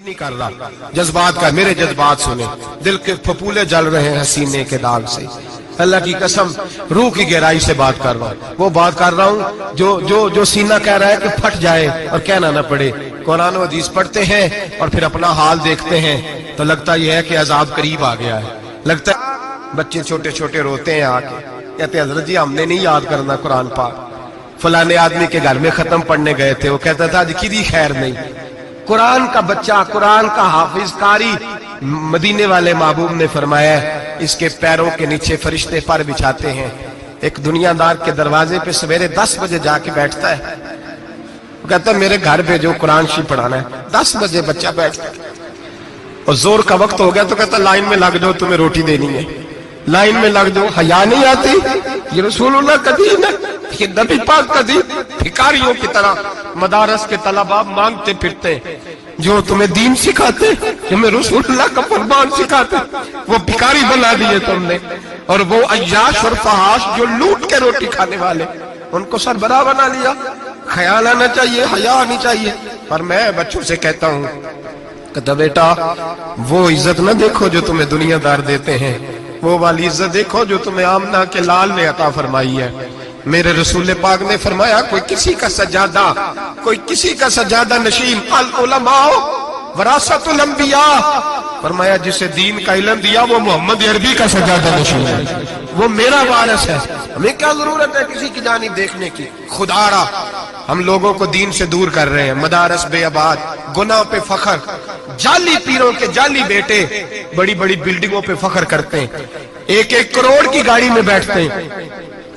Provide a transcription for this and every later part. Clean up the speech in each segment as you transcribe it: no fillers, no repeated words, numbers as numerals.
نہیں کر رہا، جذبات کا، میرے جذبات سنیں، دل کے پھپولے جل رہے ہیں حسینے کے داغ سے، اللہ کی قسم روح کی گہرائی سے بات کر رہا ہوں، وہ بات کر رہا ہوں جو سینہ کہہ رہا ہے کہ پھٹ جائے اور کہنا نہ پڑے۔ قرآن و حدیث پڑھتے ہیں اور پھر اپنا حال دیکھتے ہیں تو لگتا یہ ہے کہ عذاب قریب آ گیا ہے، لگتا ہے بچے چھوٹے چھوٹے روتے ہیں آ کے، کہتے ہیں حضرت جی ہم نے نہیں یاد کرنا قرآن پاک، فلانے آدمی کے گھر میں ختم پڑھنے گئے تھے، وہ کہتا تھا آج کدی خیر نہیں۔ قرآن کا بچہ، قرآن کا حافظ قاری، مدینے والے محبوب نے فرمایا ہے اس کے پیروں کے نیچے فرشتے پر بچھاتے ہیں۔ ایک دنیا دار کے دروازے پہ سویرے 10 بجے جا کے بیٹھتا ہے، وہ کہتا ہے میرے گھر بھیجو قرآن شریف پڑھانا ہے، 10 بجے بچہ بیٹھتا ہے، اور زور کا وقت ہو گیا تو کہتا ہے لائن میں لگ جاؤ تمہیں روٹی دینی ہے، لائن میں لگ جاؤ۔ حیا نہیں آتی؟ یہ رسول اللہ کا دین ہے، یہ نبی پاک کا دین۔ بھکاریوں کی طرح مدارس کے طلباء مانگتے پھرتے ہیں، جو تمہیں دین سکھاتے، تمہیں رسول اللہ کا فرمان سکھاتے، وہ بھکاری بنا دیے تم نے، اور وہ عیاش اور فحاش جو لوٹ کے روٹی کھانے والے، ان کو سربراہ بنا لیا۔ خیال آنا چاہیے، حیا آنی چاہیے۔ پر میں بچوں سے کہتا ہوں کہ بیٹا وہ عزت نہ دیکھو جو تمہیں دنیا دار دیتے ہیں، وہ والی عزت دیکھو جو تمہیں آمنہ کے لال نے عطا فرمائی ہے۔ میرے رسول پاک نے فرمایا کوئی کسی کا سجادہ نشین، العلماء وراثت الانبیاء، فرمایا جسے دین کا علم دیا وہ محمد عربی کا سجادہ نشین ہے، وہ میرا وارث ہے۔ ہمیں کیا ضرورت ہے کسی کی جانب دیکھنے کی؟ خدا را ہم لوگوں کو دین سے دور کر رہے ہیں، مدارس بے آباد، گناہ پہ فخر، جعلی پیروں کے جعلی بیٹے بڑی بڑی بلڈنگوں پہ فخر کرتے ہیں، 1-1 کروڑ کی گاڑی میں بیٹھتے ہیں۔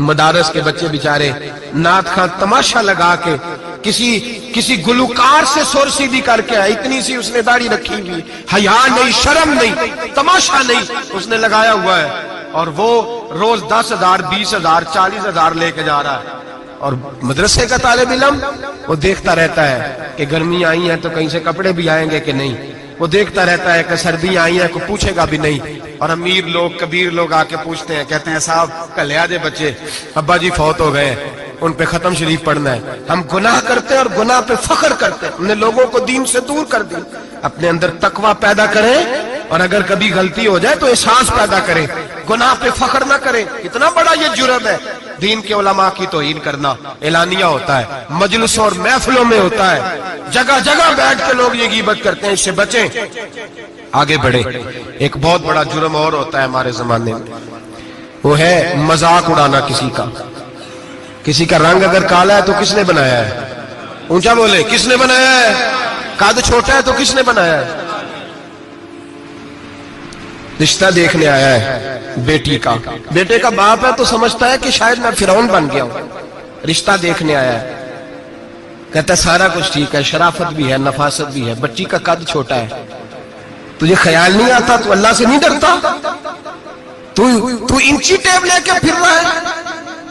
مدارس کے بچے بیچارے نعت خان تماشا لگا کے کسی گلوکار سے سور سیدھی کر کے آئے، اتنی سی اس نے داڑھی رکھی ہوئی، حیا نہیں، شرم نہیں، تماشا نہیں، اس نے لگایا ہوا ہے، اور وہ روز 10,000 20,000 40,000 لے کے جا رہا ہے۔ اور مدرسے کا طالب علم وہ دیکھتا رہتا ہے کہ گرمی آئی ہیں تو کہیں سے کپڑے بھی آئیں گے کہ نہیں، وہ دیکھتا رہتا ہے کہ سردیاں آئی ہیں، کوئی پوچھے گا بھی نہیں۔ اور امیر لوگ، کبیر لوگ آ کے پوچھتے ہیں، کہتے ہیں صاحب کل آ جے بچے، ابا جی فوت ہو گئے، ان پہ ختم شریف پڑھنا ہے۔ ہم گناہ کرتے ہیں اور گناہ پہ فخر کرتے ہیں، ہم نے لوگوں کو دین سے دور کر دیا۔ اپنے اندر تقوی پیدا کریں، اور اگر کبھی غلطی ہو جائے تو احساس پیدا کریں، گناہ پہ فخر نہ کریں۔ اتنا بڑا یہ جرم ہے دین کے علماء کی توہین کرنا، اعلانیہ ہوتا ہے، مجلسوں اور محفلوں میں ہوتا ہے، جگہ جگہ بیٹھ کے لوگ یہ غیبت کرتے ہیں، اس سے بچیں، آگے بڑھیں۔ ایک بہت بڑا جرم اور ہوتا ہے ہمارے زمانے میں، وہ ہے مذاق اڑانا کسی کا رنگ اگر کالا ہے تو کس نے بنایا ہے؟ اونچا بولے، کس نے بنایا ہے؟ قد چھوٹا ہے تو کس نے بنایا ہے؟ رشتہ دیکھنے آیا ہے بیٹے کا باپ ہے تو سمجھتا ہے کہ شاید میں فرعون بن گیا ہوں، رشتہ دیکھنے آیا ہے، کہتا ہے سارا کچھ ٹھیک ہے، شرافت بھی ہے، نفاست بھی ہے، بچی کا قد چھوٹا ہے، تجھے خیال نہیں آتا؟ تو اللہ سے نہیں ڈرتا؟ تو انچی ٹیپ لے کے پھر رہا ہے،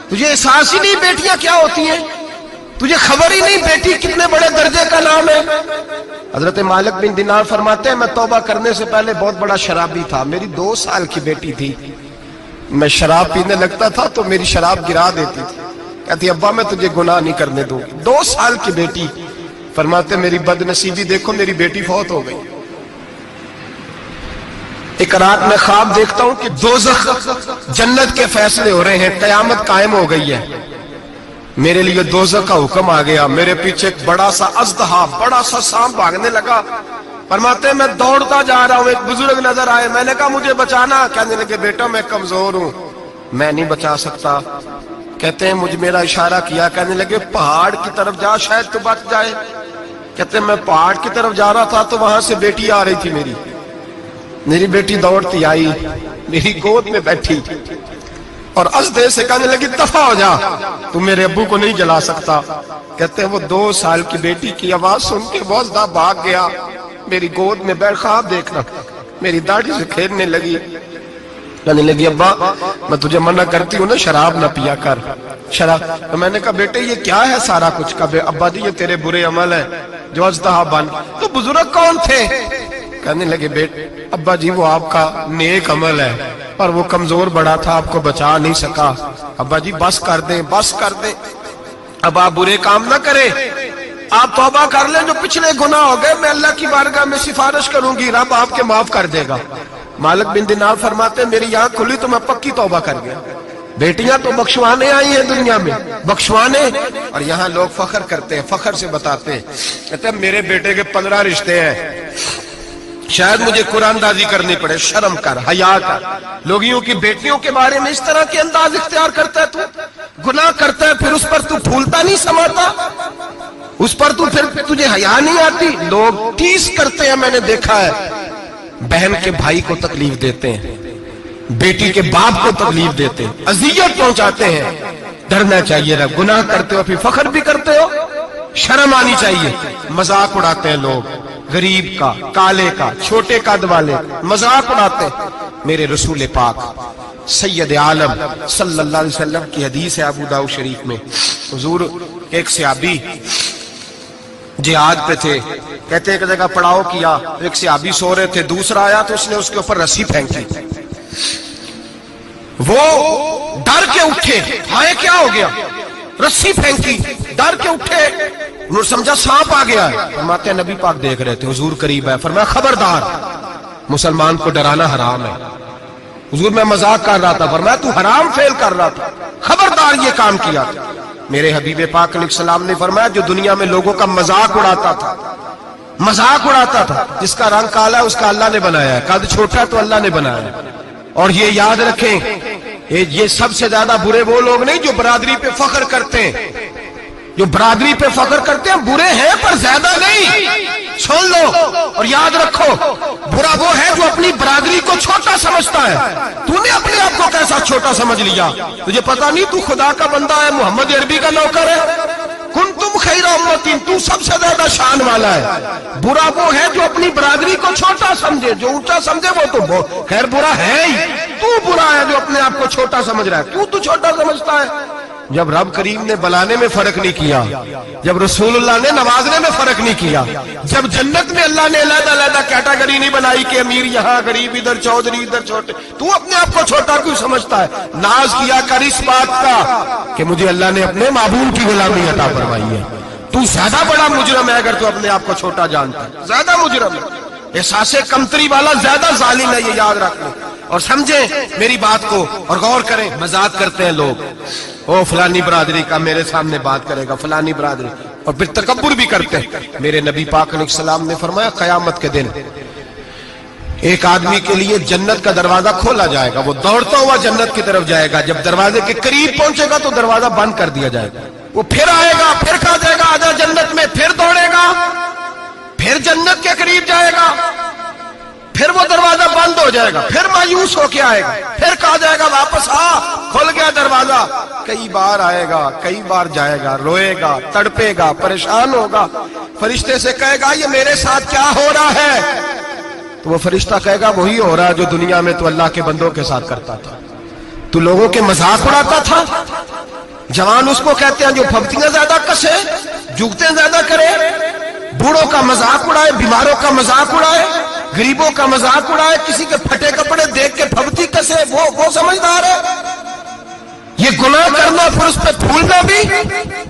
تجھے احساس ہی نہیں بیٹیاں کیا ہوتی ہیں، تجھے خبر ہی نہیں بیٹی کتنے بڑے درجے کا نام ہے۔ حضرت مالک بن دینار فرماتے ہیں میں توبہ کرنے سے پہلے بہت بڑا شرابی تھا، میری 2 سال کی بیٹی تھی، میں شراب پینے لگتا تھا تو میری شراب گرا دیتی تھی، کہتی ابا میں تجھے گناہ نہیں کرنے دوں گی۔ 2 سال کی بیٹی، فرماتے میری بد نصیبی دیکھو میری بیٹی فوت ہو گئی۔ ایک رات میں خواب دیکھتا ہوں کہ دوزخ جنت کے فیصلے ہو رہے ہیں، قیامت قائم ہو گئی ہے، میرے لیے دوزخ کا حکم آ گیا، میرے پیچھے ایک بڑا سا اژدہا، بڑا سا سانپ بھاگنے لگا، فرماتے ہیں میں دوڑتا جا رہا ہوں، ایک بزرگ نظر آئے، میں نے کہا مجھے بچانا، کہنے لگے بیٹا میں کمزور ہوں، میں نہیں بچا سکتا، کہتے ہیں مجھے میرا اشارہ کیا، کہنے لگے پہاڑ کی طرف جا شاید تو بچ جائے، کہتے ہیں میں پہاڑ کی طرف جا رہا تھا تو وہاں سے بیٹی آ رہی تھی، میری بیٹی دوڑتی آئی، میری گود میں بیٹھی اور ازدے سے کہنے لگی دفع ہو جا، تم میرے ابو کو نہیں جلا سکتا۔ کہتے ہیں وہ 2 سال کی بیٹی کی آواز سن کے وہ ازدہ بھاگ گیا، میری گود میں بیٹھ خواب دیکھنا، میری داڑھی سے کھیلنے لگی، کہنے لگی ابا میں تجھے منع کرتی ہوں نا شراب نہ پیا کر، شراب۔ تو میں نے کہا بیٹے یہ کیا ہے سارا کچھ؟ کہا ابا جی یہ تیرے برے عمل ہیں جو ازدہا بن۔ تو بزرگ کون تھے؟ کہنے لگے بیٹے ابا جی وہ آپ کا نیک عمل ہے، پر وہ کمزور بڑا تھا، آپ کو بچا نہیں سکا، ابا جی بس کر دیں، اب آپ برے کام نہ کریں، آپ توبہ کر لیں، جو پچھلے گناہ ہو گئے میں اللہ کی بارگاہ میں سفارش کروں گی، رب آپ کے معاف کر دے گا۔ مالک بن دینار فرماتے ہیں میری آنکھ کھلی تو میں پکی توبہ کر گیا۔ بیٹیاں تو بخشوانے آئی ہیں دنیا میں، بخشوانے، اور یہاں لوگ فخر کرتے ہیں، فخر سے بتاتے ہیں، کہتے ہیں میرے بیٹے کے 15 رشتے ہیں، شاید مجھے قرآن دازی کرنی پڑے، شرم کر، حیا کر۔ لوگیوں کی بیٹیوں کے بارے میں اس طرح کے انداز اختیار کرتا ہے، تو گناہ کرتا ہے پھر اس پر تو پھولتا نہیں سماتا، اس پر تو پھر تجھے حیا نہیں آتی۔ لوگ ٹیس کرتے ہیں، میں نے دیکھا ہے، بہن کے بھائی کو تکلیف دیتے ہیں، بیٹی کے باپ کو تکلیف دیتے ہیں، اذیت پہنچاتے ہیں۔ ڈرنا چاہیے، رب گناہ کرتے ہو پھر فخر بھی کرتے ہو، شرم آنی چاہیے۔ مذاق اڑاتے ہیں لوگ، غریب کا، کالے کا، چھوٹے قد والے مذاق اڑاتے ہیں۔ میرے رسول پاک سید عالم صلی اللہ علیہ وسلم کی حدیث ہے ابو داؤد شریف میں، حضور ایک صحابی جہاد پہ تھے، کہتے ہیں ایک جگہ پڑاؤ کیا، ایک صحابی سو رہے تھے، دوسرا آیا تو اس نے اس کے اوپر رسی پھینکی، وہ ڈر کے اٹھے، ہائے کیا ہو گیا، رسی پھینکی، ڈر کے اٹھے، انہوں نے سمجھا سانپ آ گیا ہے۔ فرماتے ہیں نبی پاک دیکھ رہے تھے، حضور قریب ہے، فرمایا خبردار، مسلمان کو ڈرانا حرام ہے۔ حضور میں مذاق کر رہا تھا، فرمایا تو حرام فعل کر رہا تھا، خبردار یہ کام کیا تھا۔ میرے حبیب پاک علیہ السلام نے فرمایا جو دنیا میں لوگوں کا مذاق اڑاتا تھا، مذاق اڑاتا تھا، جس کا رنگ کالا ہے اس کا اللہ نے بنایا ہے، قد چھوٹا ہے تو اللہ نے بنایا ہے۔ اور یہ یاد رکھیں، یہ سب سے زیادہ برے وہ لوگ نہیں جو برادری پہ فخر کرتے ہیں، جو برادری پہ فخر کرتے ہیں برے ہیں پر زیادہ نہیں، سن لو اور یاد رکھو، برا وہ ہے جو اپنی برادری کو چھوٹا سمجھتا ہے۔ تو نے اپنے آپ کو کیسا چھوٹا سمجھ لیا؟ تجھے پتا نہیں تو خدا کا بندہ ہے، محمد عربی کا نوکر ہے، کنتم خیر امت، تو سب سے زیادہ شان والا ہے۔ برا وہ ہے جو اپنی برادری کو چھوٹا سمجھے، جو اونچا سمجھے وہ تو خیر برا ہے ہی، تو برا ہے جو اپنے آپ کو چھوٹا سمجھ رہا ہے، تو چھوٹا سمجھتا ہے۔ جب رب کریم نے بلانے میں فرق نہیں کیا، جب رسول اللہ نے نوازنے میں فرق نہیں کیا، جب جنت میں اللہ نے علیحدہ علیحدہ کیٹیگری نہیں بنائی کہ امیر یہاں، غریب ادھر، چودھری ادھر، چھوٹے، تو اپنے آپ کو چھوٹا کیوں سمجھتا ہے؟ ناز کیا کر اس بات کا کہ مجھے اللہ نے اپنے معبود کی غلامی عطا فرمائی ہے۔ تو زیادہ بڑا مجرم ہے اگر تو اپنے آپ کو چھوٹا جانتا ہے، زیادہ مجرم ہے، احساس کمتری والا زیادہ ظالم ہے، یہ یاد رکھ لو اور سمجھیں میری بات کو اور غور کریں۔ مذاق کرتے ہیں لوگ، او فلانی برادری کا میرے سامنے بات کرے گا، فلانی برادری، اور پھر تکبر بھی کرتے ہیں۔ میرے نبی پاک علیہ السلام نے فرمایا قیامت کے دن ایک آدمی کے لیے جنت کا دروازہ کھولا جائے گا، وہ دوڑتا ہوا جنت کی طرف جائے گا، جب دروازے کے قریب پہنچے گا تو دروازہ بند کر دیا جائے گا، وہ پھر آئے گا، پھر کہا جائے گا آجا جنت میں، پھر دوڑے گا، پھر جنت کے قریب جائے گا، پھر وہ دروازہ بند ہو جائے گا، پھر مایوس ہو کے آئے گا، پھر کہا جائے گا واپس آ، کھل گیا دروازہ، کئی بار آئے گا، کئی بار جائے گا، روئے گا، تڑپے گا، پریشان ہوگا، فرشتے سے کہے گا یہ میرے ساتھ کیا ہو رہا ہے؟ تو وہ فرشتہ کہے گا وہی ہو رہا ہے جو دنیا میں تو اللہ کے بندوں کے ساتھ کرتا تھا، تو لوگوں کے مذاق اڑاتا تھا۔ جوان اس کو کہتے ہیں جو پھپتیاں زیادہ کسے، جگتیں زیادہ کرے، بوڑھوں کا مذاق اڑائے، بیماروں کا مذاق اڑائے، غریبوں کا مذاق اڑائے، کسی کے پھٹے کپڑے دیکھ کے پھپتی کسے، وہ سمجھدار ہے۔ یہ گناہ کرنا پھر اس پہ پھولنا بھی۔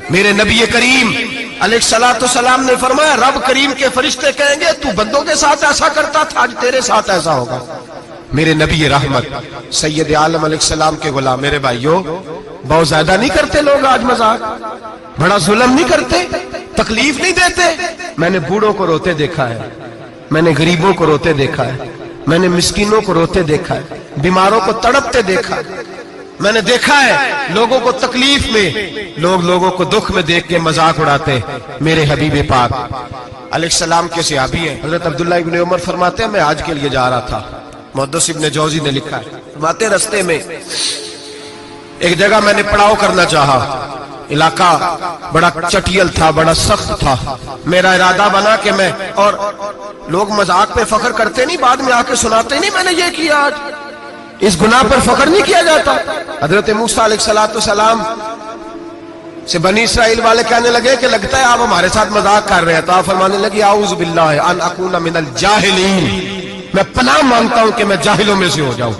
میرے نبی کریم علیہ الصلوۃ والسلام نے فرمایا رب کریم کے فرشتے کہیں گے تو بندوں کے ساتھ ایسا کرتا تھا، آج تیرے ساتھ ایسا ہوگا۔ میرے نبی رحمت سید عالم علیہ السلام کے غلام، میرے بھائیوں بہت زیادہ نہیں کرتے لوگ آج مذاق، بڑا ظلم نہیں کرتے، تکلیف نہیں دیتے؟ میں نے بوڑھوں کو روتے دیکھا ہے، میں نے غریبوں کو روتے دیکھا ہے، میں نے مسکینوں کو روتے دیکھا ہے، بیماروں کو تڑپتے دیکھا ہے، میں نے دیکھا ہے لوگوں کو تکلیف میں، لوگوں کو دکھ میں دیکھ کے مذاق اڑاتے۔ میرے حبیب پاک علیہ السلام کے صحابی ہیں حضرت عبداللہ ابن عمر فرماتے ہیں میں حج کے لیے جا رہا تھا، محدث ابن جوزی نے لکھا ہے، فرماتے رستے میں ایک جگہ میں نے پڑاؤ کرنا چاہا، علاقہ بڑا چٹیل تھا، بڑا سخت تھا، میرا ارادہ بنا کہ میں، اور لوگ مذاق پہ فخر کرتے نہیں، بعد میں آ کے سناتے نہیں میں نے یہ کیا، آج اس گناہ پر فخر نہیں کیا جاتا۔ حضرت موسیٰ علیہ السلام سے بنی اسرائیل والے کہنے لگے کہ لگتا ہے آپ ہمارے ساتھ مذاق کر رہے ہیں، تو آپ فرمانے لگے اعوذ باللہ ان اکون من الجاہلین، میں پناہ مانگتا ہوں کہ میں جاہلوں میں سے ہو جاؤں۔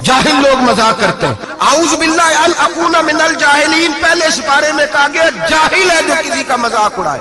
جاہل لوگ مذاق کرتے ہیں، اعوذ باللہ ان اکون من الجاہلین، پہلے سپارے میں کہا گیا جاہل ہے جو کسی کا مذاق اڑائے،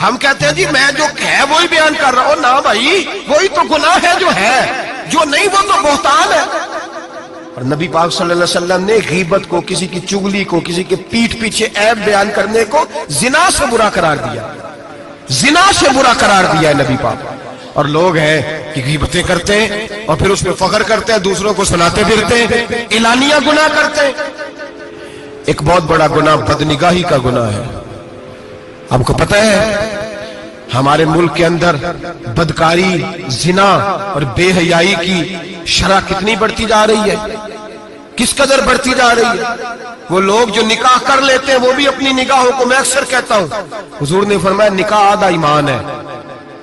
ہم کہتے ہیں جی میں جو ہے وہی بیان کر رہا ہوں. نہ بھائی وہی تو گناہ ہے جو ہے، جو نہیں وہ تو بہتان ہے. اور نبی پاک صلی اللہ علیہ وسلم نے غیبت کو، کسی کی چگلی کو، کسی کے پیٹھ پیچھے عیب بیان کرنے کو زنا سے برا قرار دیا. زنا سے برا قرار دیا ہے نبی پاک. اور لوگ ہیں کہ غیبتیں کرتے ہیں اور پھر اس پہ فخر کرتے ہیں، دوسروں کو سناتے پھرتے ہیں، اعلانیہ گناہ کرتے ہیں. ایک بہت بڑا گناہ بدنگاہی کا گناہ ہے. آپ کو پتہ ہے ہمارے ملک کے اندر بدکاری، زنا اور بے حیائی کی شرح کتنی بڑھتی جا رہی ہے، کس قدر بڑھتی جا رہی ہے. وہ لوگ جو نکاح کر لیتے ہیں وہ بھی اپنی نگاہوں کو، میں اکثر کہتا ہوں حضور نے فرمایا نکاح آدھا ایمان ہے.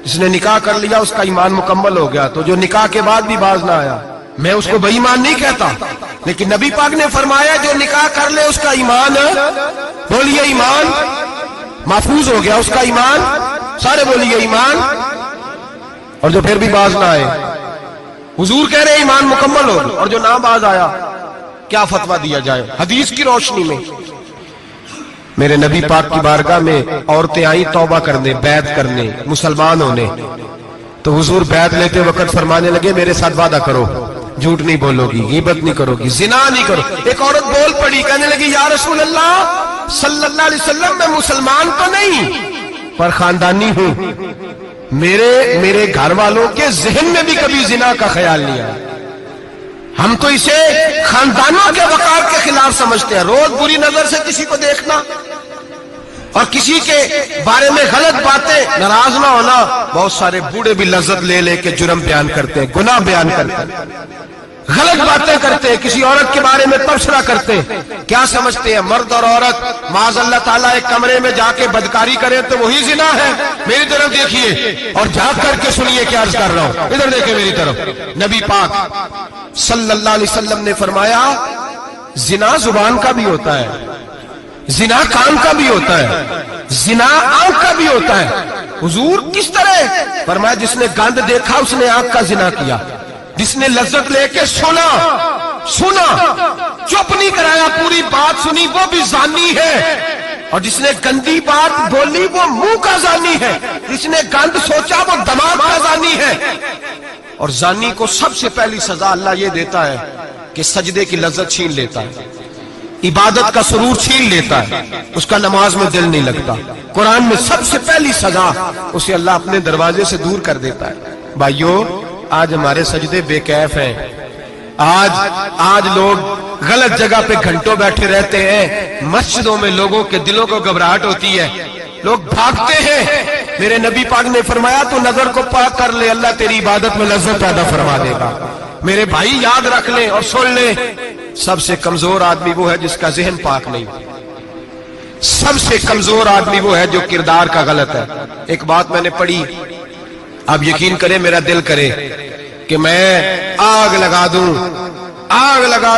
جس نے نکاح کر لیا اس کا ایمان مکمل ہو گیا. تو جو نکاح کے بعد بھی باز نہ آیا، میں اس کو بے ایمان نہیں کہتا، لیکن نبی پاک نے فرمایا جو نکاح کر لے اس کا ایمان، بولیے ایمان محفوظ ہو گیا، اس کا ایمان، سارے بولیے ایمان. اور جو پھر بھی باز نہ آئے، حضور کہہ رہے ایمان مکمل ہو گیا. اور جو نہ باز آیا کیا فتویٰ دیا جائے حدیث کی روشنی میں؟ میرے نبی پاک کی بارگاہ میں عورتیں آئیں توبہ کرنے، بیعت کرنے، مسلمان ہونے. تو حضور بیعت لیتے وقت فرمانے لگے میرے ساتھ وعدہ کرو، جھوٹ نہیں بولو گی، غیبت نہیں کرو گی، زنا نہیں کرو. ایک عورت بول پڑی، کہنے لگی یا رسول اللہ صلی اللہ علیہ وسلم میں مسلمان تو نہیں پر خاندانی ہوں، میرے گھر والوں کے ذہن میں بھی کبھی زنا کا خیال نہیں آیا. ہم تو اسے خاندانوں کے وقار کے خلاف سمجھتے ہیں. روز بری نظر سے کسی کو دیکھنا اور کسی کے بارے میں غلط باتیں، ناراض نہ ہونا. بہت سارے بوڑھے بھی لذت لے لے کے جرم بیان کرتے ہیں، گناہ بیان کرتے ہیں، غلط باتیں کرتے ہیں، کسی عورت کے بارے میں تبصرہ کرتے ہیں. کیا سمجھتے ہیں مرد اور عورت معاذ اللہ تعالیٰ ایک کمرے میں جا کے بدکاری کرے تو وہی زنا ہے؟ میری طرف دیکھیے اور جھانک کر کے سنیے کیا عرض کر رہا ہوں. ادھر دیکھیں میری طرف. نبی پاک صلی اللہ علیہ وسلم نے فرمایا زنا زبان کا بھی ہوتا ہے، زنا کان کا بھی ہوتا ہے، زنا آنکھ کا بھی ہوتا ہے. حضور کس طرح؟ فرمایا جس نے گند دیکھا اس نے آنکھ کا زنا کیا، جس نے لذت لے کے سنا چپ نہیں کرایا، پوری بات سنی، وہ بھی زانی ہے. اور جس نے گندی بات بولی وہ منہ کا زانی ہے، جس نے گند سوچا وہ دماغ کا زانی ہے. اور زانی کو سب سے پہلی سزا اللہ یہ دیتا ہے کہ سجدے کی لذت چھین لیتا ہے، عبادت کا سرور چھین لیتا ہے، اس کا نماز میں دل نہیں لگتا. قرآن میں سب سے پہلی سزا اسے اللہ اپنے دروازے سے دور کر دیتا ہے. بھائیو آج ہمارے سجدے بے کیف ہیں. آج لوگ غلط جگہ پہ گھنٹوں بیٹھے رہتے ہیں. مسجدوں میں لوگوں کے دلوں کو گھبراہٹ ہوتی ہے، لوگ بھاگتے ہیں. میرے نبی پاک نے فرمایا تو نظر کو پاک کر لے، اللہ تیری عبادت میں لذت پیدا فرما دے گا. میرے بھائی یاد رکھ لیں اور سن لیں، سب سے کمزور آدمی وہ ہے جس کا ذہن پاک نہیں. سب سے کمزور آدمی وہ ہے جو کردار کا غلط ہے. ایک بات میں نے پڑھی، آپ یقین کریں میرا دل کرے کہ میں آگ لگا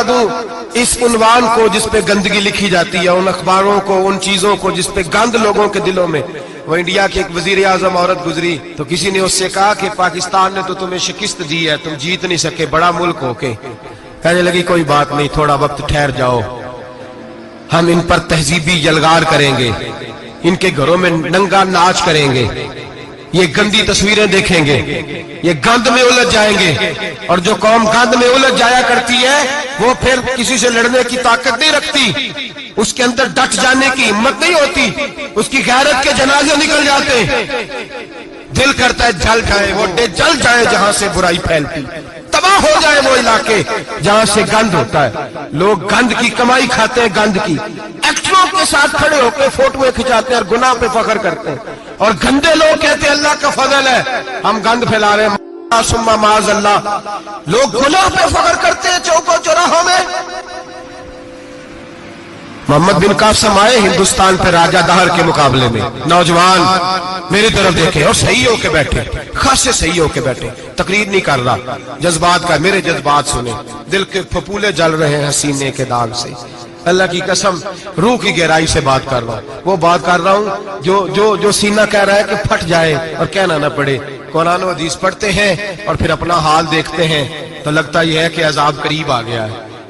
دوں اس عنوان کو جس پہ گندگی لکھی جاتی ہے، ان اخباروں کو، ان چیزوں کو جس پہ گند لوگوں کے دلوں میں. وہ انڈیا کی ایک وزیر اعظم عورت گزری تو کسی نے اس سے کہا کہ پاکستان نے تو تمہیں شکست دی ہے، تم جیت نہیں سکے بڑا ملک ہو کے. کہنے لگی کوئی بات نہیں، تھوڑا وقت ٹھہر جاؤ، ہم ان پر تہذیبی یلغار کریں گے، ان کے گھروں میں ننگا ناچ کریں گے، یہ گندی تصویریں دیکھیں گے، یہ گند میں الجھ جائیں گے. اور جو قوم گند میں الجھ جایا کرتی ہے وہ پھر کسی سے لڑنے کی طاقت نہیں رکھتی، اس کے اندر ڈٹ جانے کی ہمت نہیں ہوتی، اس کی غیرت کے جنازے نکل جاتے ہیں. دل کرتا ہے جل جائے وہ جل جائے جہاں سے برائی پھیلتی، تباہ ہو جائے وہ علاقے جہاں سے گند ہوتا ہے. لوگ گند کی کمائی کھاتے ہیں، گند کی. ایکٹروں کے ساتھ کھڑے ہو کے فوٹویں کھچاتے ہیں اور گناہ پہ فخر کرتے ہیں. اور گندے لوگ کہتے ہیں اللہ کا فضل ہے ہم گند پھیلا رہے ہیں، ثم معاذ اللہ. لوگ گناہ پہ فخر کرتے ہیں چوکوں چوراہوں میں. محمد بن قاسم آئے ہندوستان پہ راجہ دہر کے مقابلے میں، نوجوان میری طرف دیکھے اور صحیح ہو کے بیٹھے، خاصے صحیح ہو کے بیٹھے. تقریر نہیں کر رہا، جذبات کا، میرے جذبات سنیں، دل کے پھپولے جل رہے ہیں سینے کے داغ سے. اللہ کی قسم روح کی گہرائی سے بات کر رہا ہوں، وہ بات کر رہا ہوں جو سینہ کہہ رہا ہے کہ پھٹ جائے اور کہنا نہ پڑے. قرآن و حدیث پڑھتے ہیں اور پھر اپنا حال دیکھتے ہیں تو لگتا یہ ہے کہ عذاب قریب آ گیا ہے.